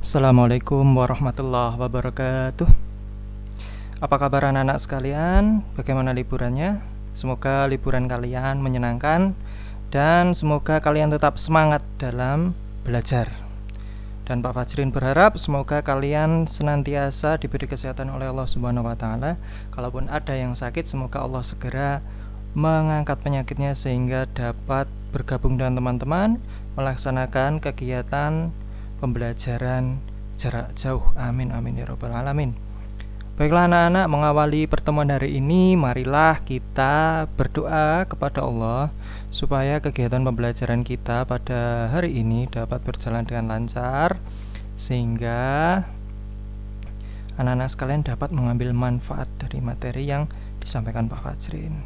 Assalamualaikum warahmatullahi wabarakatuh. Apa kabar anak-anak sekalian? Bagaimana liburannya? Semoga liburan kalian menyenangkan dan semoga kalian tetap semangat dalam belajar. Dan Pak Fajrin berharap semoga kalian senantiasa diberi kesehatan oleh Allah Subhanahu wa taala. Kalaupun ada yang sakit, semoga Allah segera mengangkat penyakitnya sehingga dapat bergabung dengan teman-teman melaksanakan kegiatan pembelajaran jarak jauh. Amin amin ya rabbal alamin. Baiklah anak-anak, mengawali pertemuan hari ini, marilah kita berdoa kepada Allah supaya kegiatan pembelajaran kita pada hari ini dapat berjalan dengan lancar, sehingga anak-anak sekalian dapat mengambil manfaat dari materi yang disampaikan Pak Fajrin.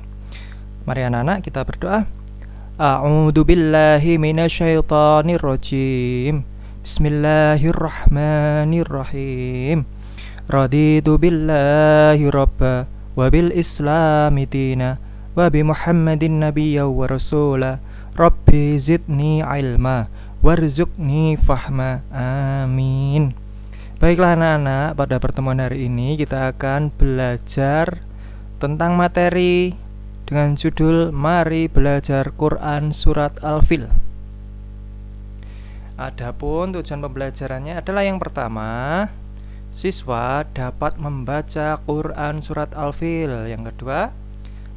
Mari anak-anak kita berdoa. A'udzu billahi minasyaitonir rajim. Bismillahirrahmanirrahim. Raditu billahi rabba wa bil islami dina wa bi Muhammadin nabiyya wa rasula. Rabbi zidni ilma warzuqni fahma. Amin. Baiklah anak-anak, pada pertemuan hari ini kita akan belajar tentang materi dengan judul Mari Belajar Quran Surat Al-Fil. Adapun tujuan pembelajarannya adalah yang pertama, siswa dapat membaca Quran Surat Al-Fil. Yang kedua,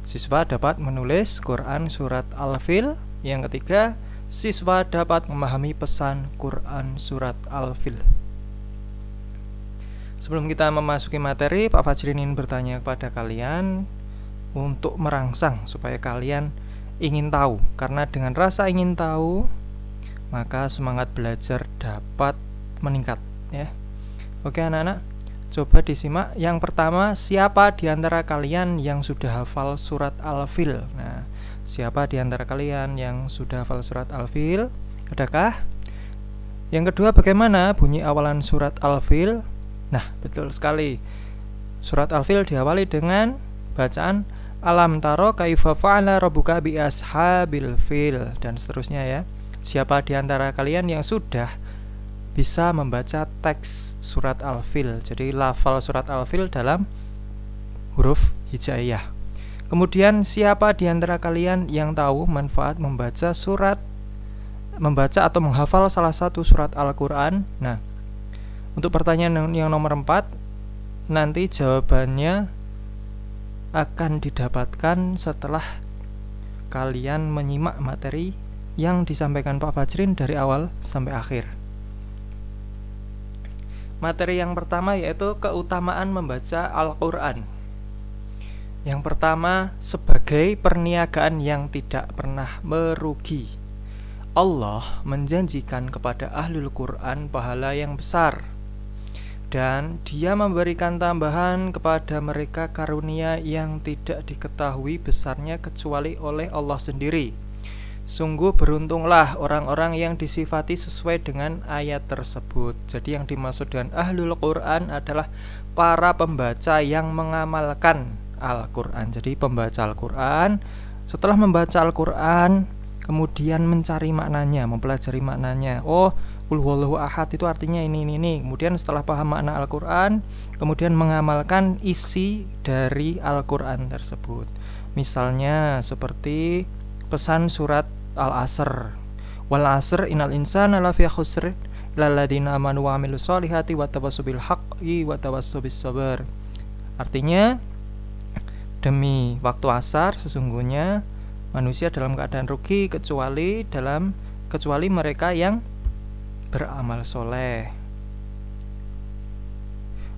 siswa dapat menulis Quran Surat Al-Fil. Yang ketiga, siswa dapat memahami pesan Quran Surat Al-Fil. Sebelum kita memasuki materi, Pak Fajrin ingin bertanya kepada kalian untuk merangsang supaya kalian ingin tahu. Karena dengan rasa ingin tahu, maka semangat belajar dapat meningkat, ya. Oke anak-anak, coba disimak. Yang pertama, siapa di antara kalian yang sudah hafal surat Al-Fil? Nah, siapa di antara kalian yang sudah hafal surat Al-Fil? Adakah? Yang kedua, bagaimana bunyi awalan surat Al-Fil? Nah, betul sekali. Surat Al-Fil diawali dengan bacaan Alam taro kaifa fa'ala rabbuka bi ashabil fil, dan seterusnya, ya. Siapa di antara kalian yang sudah bisa membaca teks surat Al-Fil, jadi lafal surat Al-Fil dalam huruf hijaiyah. Kemudian siapa di antara kalian yang tahu manfaat membaca atau menghafal salah satu surat Al-Quran? Nah, untuk pertanyaan yang nomor 4, nanti jawabannya akan didapatkan setelah kalian menyimak materi yang disampaikan Pak Fajrin dari awal sampai akhir. Materi yang pertama yaitu keutamaan membaca Al-Quran. Yang pertama, sebagai perniagaan yang tidak pernah merugi. Allah menjanjikan kepada ahlul Quran pahala yang besar, dan Dia memberikan tambahan kepada mereka karunia yang tidak diketahui besarnya kecuali oleh Allah sendiri. Sungguh beruntunglah orang-orang yang disifati sesuai dengan ayat tersebut. Jadi yang dimaksud dengan ahlul Quran adalah para pembaca yang mengamalkan Al-Quran. Jadi pembaca Al-Quran, setelah membaca Al-Quran, kemudian mencari maknanya, mempelajari maknanya. Oh, Qul huwallahu ahad itu artinya ini. Kemudian setelah paham makna Al-Quran, kemudian mengamalkan isi dari Al-Quran tersebut. Misalnya seperti pesan surat Al-Asr, wal asr innal insana lafi khusr illal ladzina amanu wa amilus solihati wa tawassaw bil haqqi wa tawassaw bis sabr. Artinya, demi waktu asar sesungguhnya manusia dalam keadaan rugi kecuali mereka yang beramal soleh.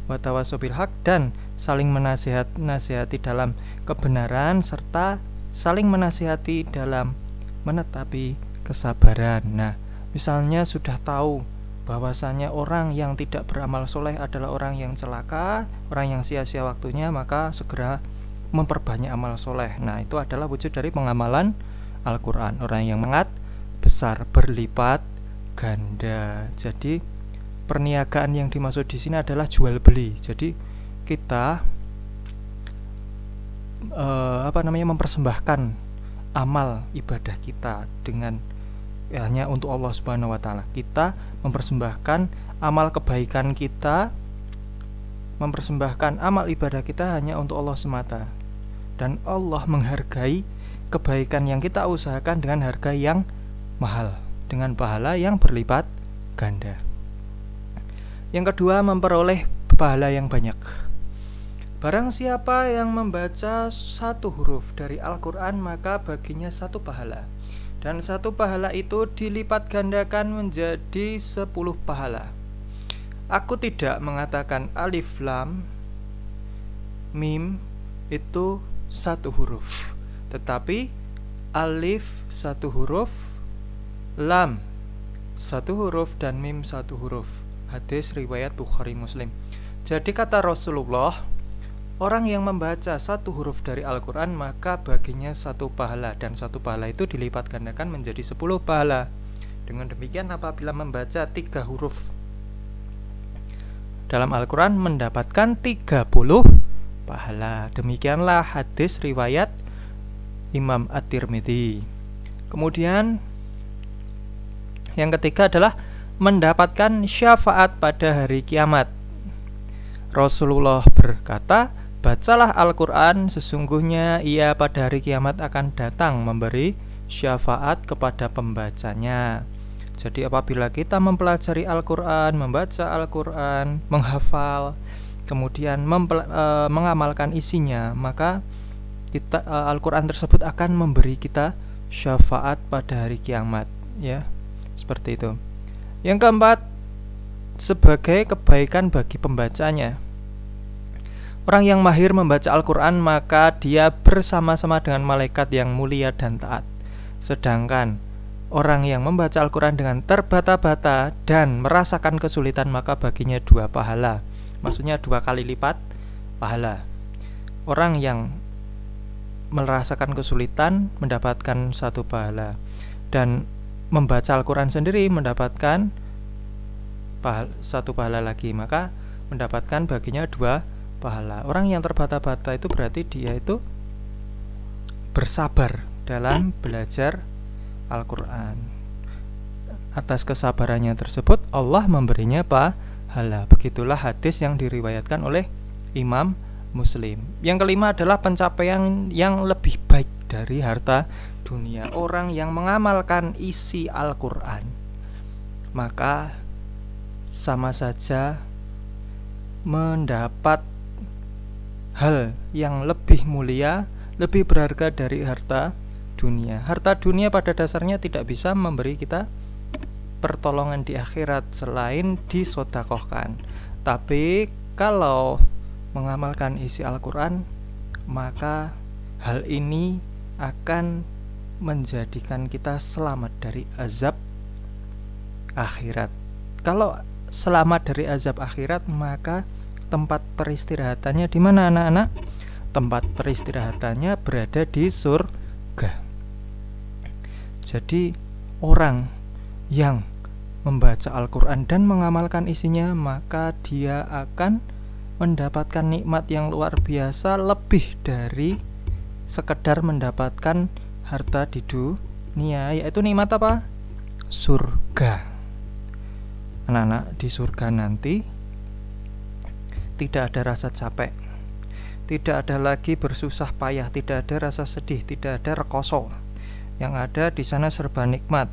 Wa tawassaw bil haqq, dan saling menasihati dalam kebenaran serta saling menasihati dalam menetapi kesabaran. Nah, misalnya sudah tahu bahwasanya orang yang tidak beramal soleh adalah orang yang celaka, orang yang sia-sia waktunya, maka segera memperbanyak amal soleh. Nah, itu adalah wujud dari pengamalan Al-Quran. Orang yang semangat besar berlipat ganda. Jadi perniagaan yang dimaksud di sini adalah jual beli. Jadi kita mempersembahkan amal ibadah kita dengan hanya untuk Allah Subhanahu wa taala. Kita mempersembahkan amal kebaikan kita, mempersembahkan amal ibadah kita hanya untuk Allah semata. Dan Allah menghargai kebaikan yang kita usahakan dengan harga yang mahal, dengan pahala yang berlipat ganda. Yang kedua, memperoleh pahala yang banyak. Barang siapa yang membaca satu huruf dari Al-Quran, maka baginya satu pahala. Dan satu pahala itu dilipat gandakan menjadi 10 pahala. Aku tidak mengatakan alif lam mim itu satu huruf, tetapi alif satu huruf, lam satu huruf, dan mim satu huruf. Hadis riwayat Bukhari Muslim. Jadi kata Rasulullah, orang yang membaca satu huruf dari Al-Quran maka baginya satu pahala, dan satu pahala itu dilipat gandakan menjadi 10 pahala. Dengan demikian apabila membaca 3 huruf dalam Al-Quran mendapatkan 30 pahala. Demikianlah hadis riwayat Imam At-Tirmidzi. Kemudian yang ketiga adalah mendapatkan syafaat pada hari kiamat. Rasulullah berkata, bacalah Al-Quran, sesungguhnya ia pada hari kiamat akan datang memberi syafaat kepada pembacanya. Jadi apabila kita mempelajari Al-Quran, membaca Al-Quran, menghafal, kemudian mengamalkan isinya, maka kita Al-Quran tersebut akan memberi kita syafaat pada hari kiamat, ya. Seperti itu. Yang keempat, sebagai kebaikan bagi pembacanya. Orang yang mahir membaca Al-Quran maka dia bersama-sama dengan malaikat yang mulia dan taat. Sedangkan orang yang membaca Al-Quran dengan terbata-bata dan merasakan kesulitan maka baginya 2 pahala. Maksudnya 2 kali lipat pahala. Orang yang merasakan kesulitan mendapatkan 1 pahala, dan membaca Al-Quran sendiri mendapatkan 1 pahala lagi, maka mendapatkan baginya 2 pahala. Orang yang terbata-bata itu berarti dia itu bersabar dalam belajar Al-Quran. Atas kesabarannya tersebut Allah memberinya pahala. Begitulah hadis yang diriwayatkan oleh Imam Muslim. Yang kelima adalah pencapaian yang lebih baik dari harta dunia. Orang yang mengamalkan isi Al-Quran maka sama saja mendapat hal yang lebih mulia, lebih berharga dari harta dunia. Harta dunia pada dasarnya tidak bisa memberi kita pertolongan di akhirat selain disedekahkan. Tapi kalau mengamalkan isi Al-Quran, maka hal ini akan menjadikan kita selamat dari azab akhirat. Kalau selamat dari azab akhirat, maka tempat peristirahatannya di mana anak-anak? Tempat peristirahatannya berada di surga. Jadi orang yang membaca Al-Quran dan mengamalkan isinya, maka dia akan mendapatkan nikmat yang luar biasa, lebih dari sekedar mendapatkan harta di dunia, yaitu nikmat apa? Surga. Anak-anak, di surga nanti tidak ada rasa capek, tidak ada lagi bersusah payah, tidak ada rasa sedih, tidak ada rekoso. Yang ada di sana serba nikmat.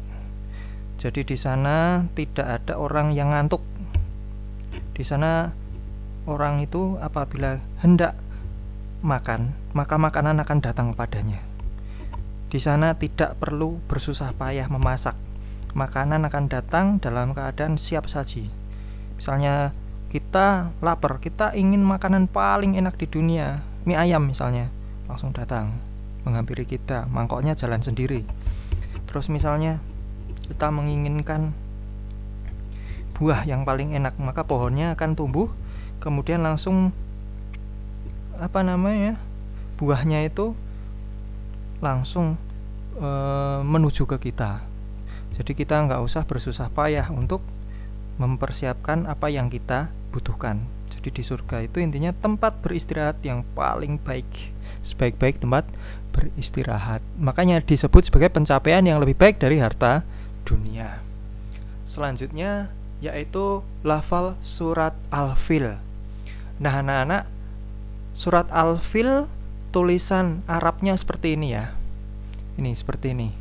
Jadi di sana tidak ada orang yang ngantuk. Di sana orang itu apabila hendak makan, maka makanan akan datang padanya. Di sana tidak perlu bersusah payah memasak. Makanan akan datang dalam keadaan siap saji. Misalnya kita lapar, kita ingin makanan paling enak di dunia, mie ayam misalnya, langsung datang menghampiri kita, mangkoknya jalan sendiri. Terus misalnya kita menginginkan buah yang paling enak, maka pohonnya akan tumbuh, kemudian langsung buahnya itu langsung menuju ke kita. Jadi kita nggak usah bersusah payah untuk mempersiapkan apa yang kita butuhkan. Jadi di surga itu intinya tempat beristirahat yang paling baik, sebaik-baik tempat beristirahat. Makanya disebut sebagai pencapaian yang lebih baik dari harta dunia. Selanjutnya yaitu lafal surat Al-Fil. Nah anak-anak, surat Al-Fil tulisan Arabnya seperti ini ya. Ini seperti ini.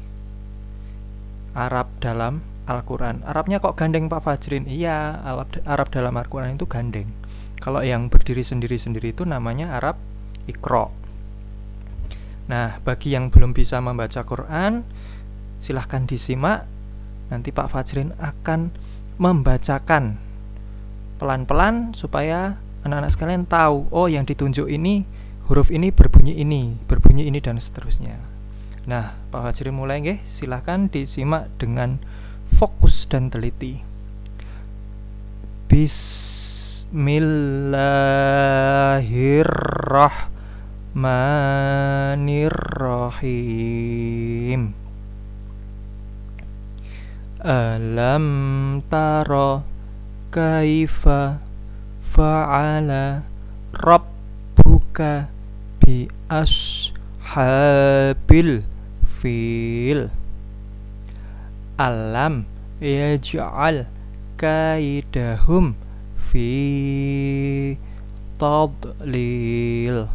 Arab dalam Al-Quran. Arabnya kok gandeng Pak Fajrin? Iya, Arab dalam Al-Quran itu gandeng. Kalau yang berdiri sendiri-sendiri itu namanya Arab Iqra. Nah, bagi yang belum bisa membaca Quran, silahkan disimak. Nanti Pak Fajrin akan membacakan pelan-pelan supaya anak-anak sekalian tahu, oh yang ditunjuk ini, huruf ini berbunyi ini dan seterusnya. Nah, Pak Fajrin mulai nggih, silahkan disimak dengan fokus dan teliti. Bismillahirrahmanirrahim. Alam tara kaifa fa'ala rabbuka bi ashabil fil. Alam yaj'al kaidahum fi tadlil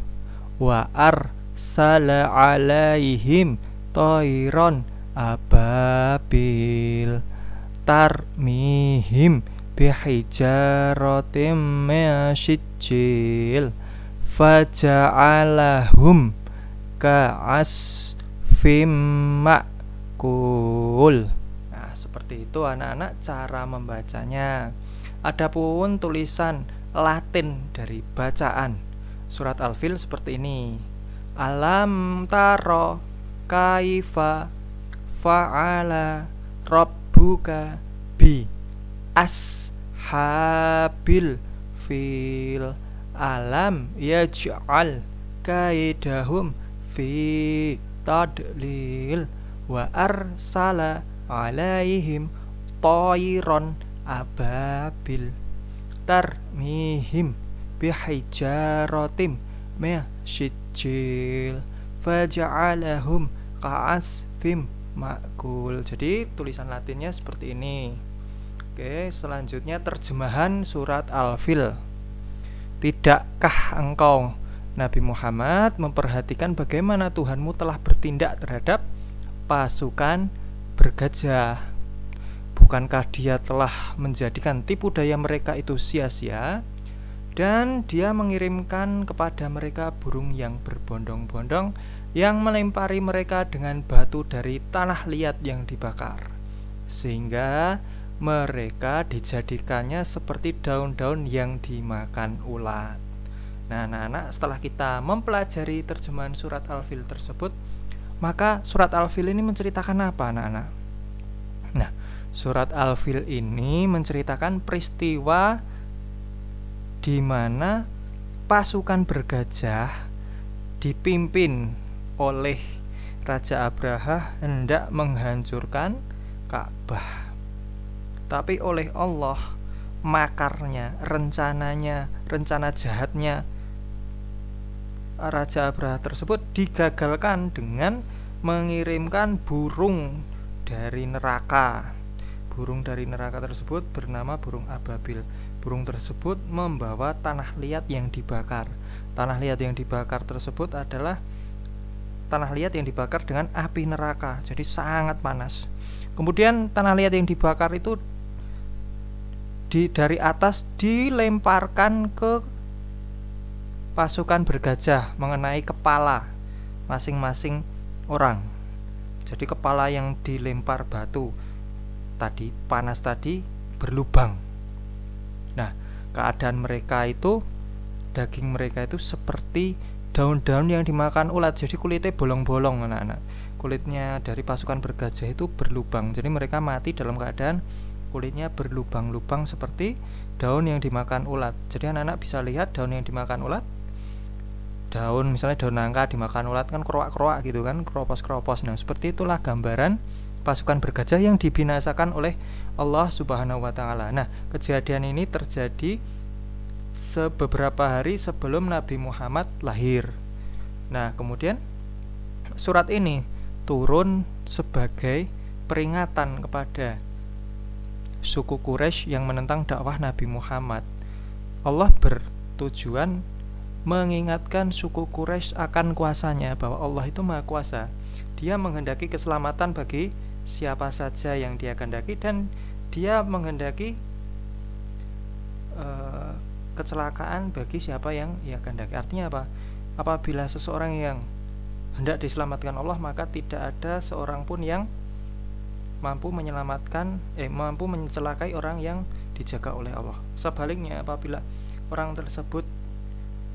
wa arsala alaihim tayran ababil tarmihim bihijaratim min faja'alahum ka'asfim ma'kul. Nah, seperti itu anak-anak cara membacanya. Adapun tulisan Latin dari bacaan surat Al-Fil seperti ini. Alam taro kaifa fa'ala rabbuka bi ashabil fil. Alam yaj'al kaidahum fi tadlil wa arsala alaihim tayran ababil tarmihim bihijaratim min sijil faja'alahum ka'asfim ma'kul. Jadi tulisan Latinnya seperti ini. Oke, selanjutnya terjemahan surat Al-Fil. Tidakkah engkau Nabi Muhammad memperhatikan bagaimana Tuhanmu telah bertindak terhadap pasukan bergajah? Bukankah dia telah menjadikan tipu daya mereka itu sia-sia, dan dia mengirimkan kepada mereka burung yang berbondong-bondong yang melempari mereka dengan batu dari tanah liat yang dibakar, sehingga mereka dijadikannya seperti daun-daun yang dimakan ulat. Nah anak-anak, setelah kita mempelajari terjemahan surat Al-Fil tersebut, maka surat Al-Fil ini menceritakan apa anak-anak? Nah, surat Al-Fil ini menceritakan peristiwa di mana pasukan bergajah dipimpin oleh Raja Abraha hendak menghancurkan Ka'bah. Tapi oleh Allah, makarnya, rencananya, rencana jahatnya Raja Abraha tersebut digagalkan dengan mengirimkan burung dari neraka. Burung dari neraka tersebut bernama burung ababil. Burung tersebut membawa tanah liat yang dibakar. Tanah liat yang dibakar tersebut adalah tanah liat yang dibakar dengan api neraka, jadi sangat panas. Kemudian tanah liat yang dibakar itu dari atas dilemparkan ke pasukan bergajah mengenai kepala masing-masing orang. Jadi kepala yang dilempar batu tadi, panas tadi, berlubang. Nah, keadaan mereka itu, daging mereka itu seperti daun-daun yang dimakan ulat. Jadi kulitnya bolong-bolong anak-anak. Kulitnya dari pasukan bergajah itu berlubang. Jadi mereka mati dalam keadaan kulitnya berlubang-lubang seperti daun yang dimakan ulat. Jadi anak-anak bisa lihat daun yang dimakan ulat. Daun, misalnya daun nangka dimakan ulat kan keroak-keroak gitu kan, keropos-keropos. Nah, seperti itulah gambaran pasukan bergajah yang dibinasakan oleh Allah Subhanahu wa taala. Nah, kejadian ini terjadi beberapa hari sebelum Nabi Muhammad lahir. Nah, kemudian surat ini turun sebagai peringatan kepada suku Quraisy yang menentang dakwah Nabi Muhammad. Allah bertujuan mengingatkan suku Quraisy akan kuasanya, bahwa Allah itu maha kuasa. Dia menghendaki keselamatan bagi siapa saja yang dia kehendaki, dan dia menghendaki kecelakaan bagi siapa yang ia kehendaki. Artinya apa? Apabila seseorang yang hendak diselamatkan Allah, maka tidak ada seorang pun yang mampu mencelakai orang yang dijaga oleh Allah. Sebaliknya, apabila orang tersebut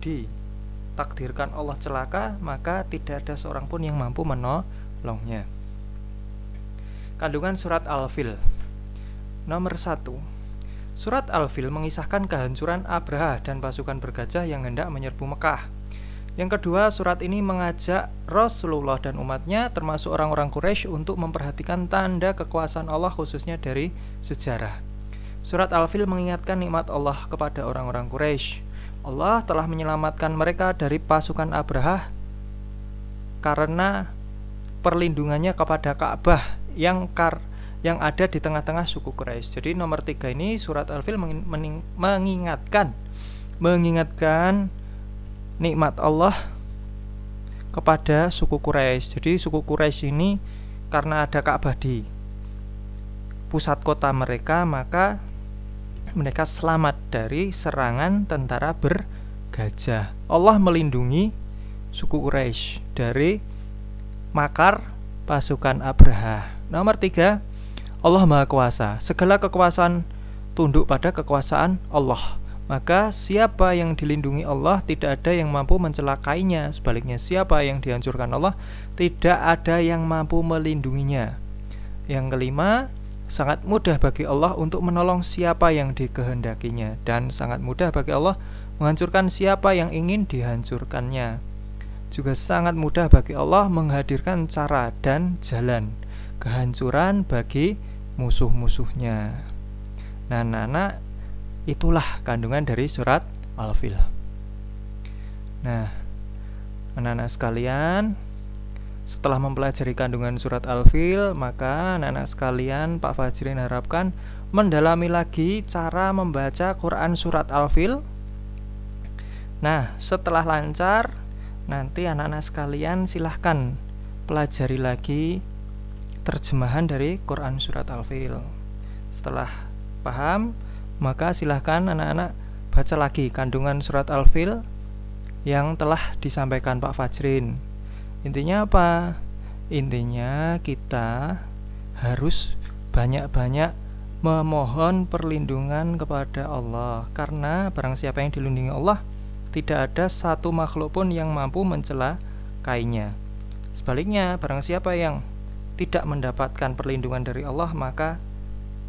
ditakdirkan Allah celaka, maka tidak ada seorang pun yang mampu menolongnya. Kandungan surat Al-Fil. Nomor 1. Surat Al-Fil mengisahkan kehancuran Abraha dan pasukan bergajah yang hendak menyerbu Mekah. Yang kedua, surat ini mengajak Rasulullah dan umatnya, termasuk orang-orang Quraisy, untuk memperhatikan tanda kekuasaan Allah, khususnya dari sejarah. Surat Al-Fil mengingatkan nikmat Allah kepada orang-orang Quraisy. Allah telah menyelamatkan mereka dari pasukan Abraha karena perlindungannya kepada Ka'bah yang ada di tengah-tengah suku Quraisy. Jadi nomor 3 ini surat Al-Fil mengingatkan nikmat Allah kepada suku Quraisy. Jadi suku Quraisy ini karena ada Ka'bah di pusat kota mereka, maka mereka selamat dari serangan tentara bergajah. Allah melindungi suku Quraisy dari makar pasukan Abraha. Nomor 3, Allah Maha Kuasa. Segala kekuasaan tunduk pada kekuasaan Allah. Maka siapa yang dilindungi Allah, tidak ada yang mampu mencelakainya. Sebaliknya, siapa yang dihancurkan Allah, tidak ada yang mampu melindunginya. Yang kelima, sangat mudah bagi Allah untuk menolong siapa yang dikehendakinya, dan sangat mudah bagi Allah menghancurkan siapa yang ingin dihancurkannya. Juga sangat mudah bagi Allah menghadirkan cara dan jalan kehancuran bagi musuh-musuhnya. Nah, anak-anak, itulah kandungan dari surat Al-Fil. Nah, anak-anak sekalian, setelah mempelajari kandungan surat Al-Fil, maka anak-anak sekalian, Pak Fajrin harapkan mendalami lagi cara membaca Quran surat Al-Fil. Nah, setelah lancar, nanti anak-anak sekalian silahkan pelajari lagi terjemahan dari Quran surat Al-Fil. Setelah paham, maka silahkan anak-anak baca lagi kandungan surat Al-Fil yang telah disampaikan Pak Fajrin. Intinya apa? Intinya kita harus banyak-banyak memohon perlindungan kepada Allah, karena barang siapa yang dilindungi Allah, tidak ada satu makhluk pun yang mampu mencelakainya. Sebaliknya, barang siapa yang tidak mendapatkan perlindungan dari Allah, maka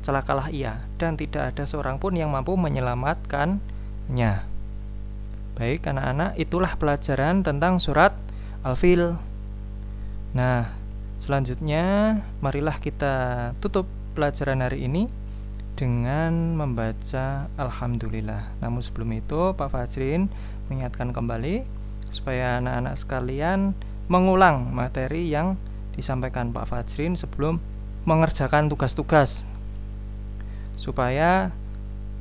celakalah ia, dan tidak ada seorang pun yang mampu menyelamatkannya. Baik anak-anak, itulah pelajaran tentang surat Al-Fil. Nah, selanjutnya marilah kita tutup pelajaran hari ini dengan membaca Alhamdulillah. Namun sebelum itu, Pak Fajrin mengingatkan kembali supaya anak-anak sekalian mengulang materi yang disampaikan Pak Fajrin sebelum mengerjakan tugas-tugas, supaya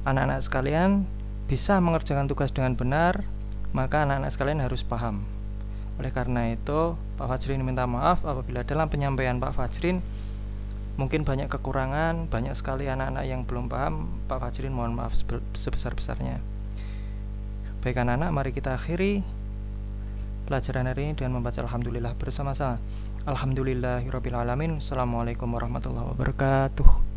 anak-anak sekalian bisa mengerjakan tugas dengan benar. Maka anak-anak sekalian harus paham. Oleh karena itu, Pak Fajrin minta maaf apabila dalam penyampaian Pak Fajrin mungkin banyak kekurangan, banyak sekali anak-anak yang belum paham. Pak Fajrin mohon maaf sebesar-besarnya. Baik anak-anak, mari kita akhiri pelajaran hari ini dengan membaca Alhamdulillah bersama-sama. Alhamdulillahirabbil alamin. Assalamualaikum warahmatullahi wabarakatuh.